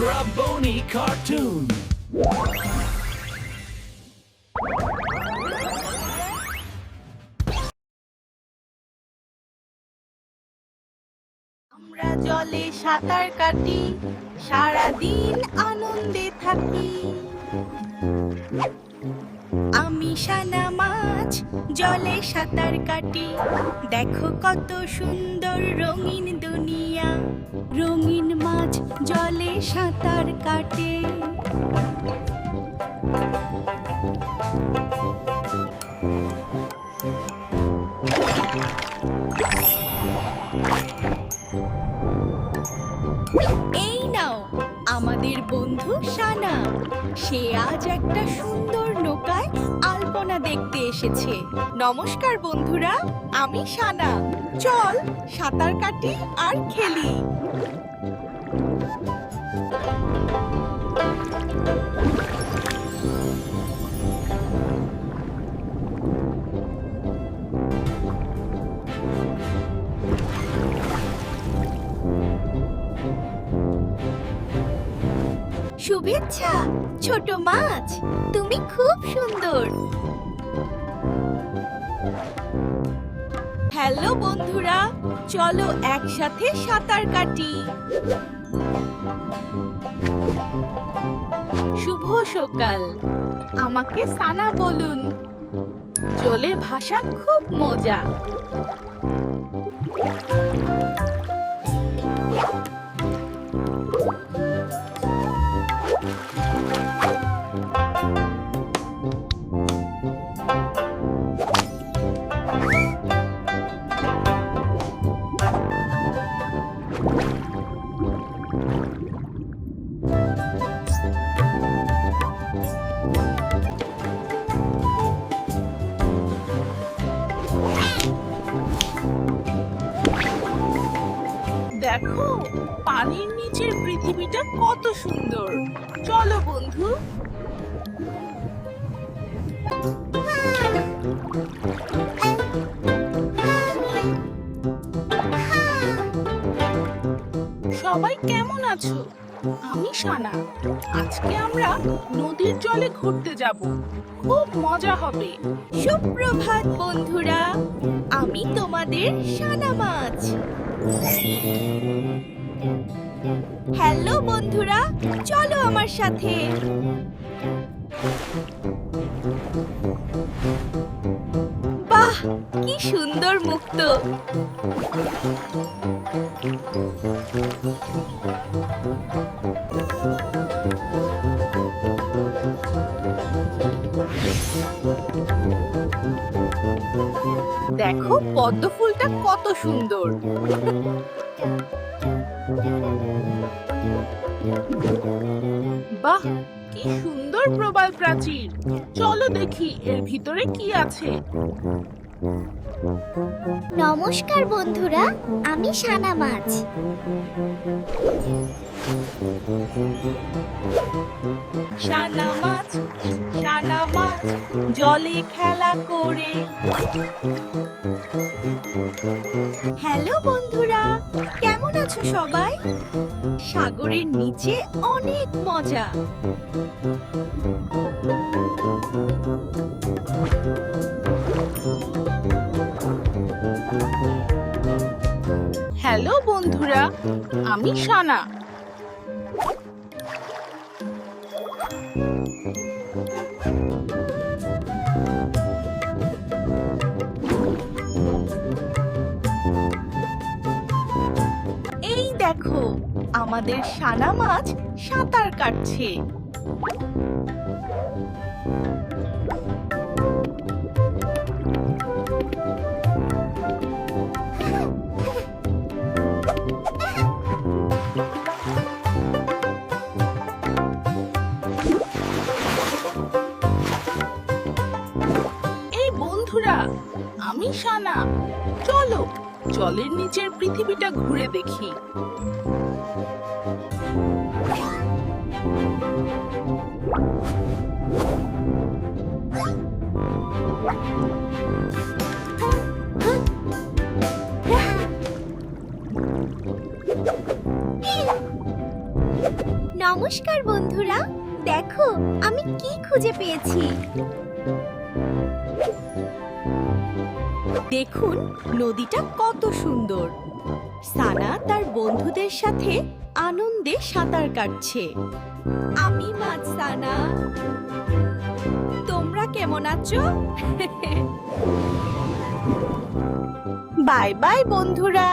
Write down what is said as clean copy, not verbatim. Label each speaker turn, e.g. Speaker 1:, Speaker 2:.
Speaker 1: Ultra Bony Cartoon.
Speaker 2: আমরা জলে সাঁতার কাটি, সারাদিন আনন্দে থাকি। আমি সানা মাছ, জলে সাঁতার কাটি। দেখো কত সুন্দর রঙিন দুনিয়া। রঙিন মাছ জলে সাঁতার কাটে। এই নাও আমাদের বন্ধু সানা। সে আজ একটা সুন্দর নৌকায় আলপনা দেখতে এসেছে। নমস্কার বন্ধুরা, আমি সানা। চল সাঁতার কাটি আর খেলি। শুভেচ্ছা ছোট মাছ, তুমি খুব সুন্দর। হ্যালো বন্ধুরা, চলো একসাথে সাঁতার কাটি। শুভ সকাল, আমাকে সানা বলুন। জলে ভাষা খুব মজা। দেখো পানির নিচের পৃথিবীটা কত সুন্দর। চলো বন্ধু। সবাই কেমন আছো? আমি সানা। আজকে আমরা নদীর জলে ঘুরতে যাব। খুব মজা হবে। সুপ্রভাত বন্ধুরা, আমি তোমাদের সানা মাছ। হ্যালো বন্ধুরা, চলো আমার সাথে। বাহ, কি সুন্দর মুক্ত। দেখো পদ্ম ফুলটা কত সুন্দর। বাহ, কি সুন্দর প্রবাল প্রাচীর। চলো দেখি এর ভিতরে কি আছে।
Speaker 3: নমস্কার বন্ধুরা, আমি সানা মাছ।
Speaker 2: সানা মাছ, সানা মাছ জলে খেলা করে। হ্যালো বন্ধুরা, কেমন আছো সবাই? সাগরের নিচে অনেক মজা। হ্যালো বন্ধুরা, আমি সানা। এই দেখো আমাদের সানা মাছ সাঁতার কাটছে। এই বন্ধুরা, আমি সানা। চলো জলের নিচের পৃথিবীটা ঘুরে দেখি।
Speaker 3: নমস্কার বন্ধুরা, দেখো আমি কি খুঁজে পেয়েছি।
Speaker 2: দেখুন নদীটা কত সুন্দর। সানা তার বন্ধুদের সাথে আনন্দে সাঁতার কাটছে। আমি মাছ সানা, তোমরা কেমন আছো? বাই বাই বন্ধুরা।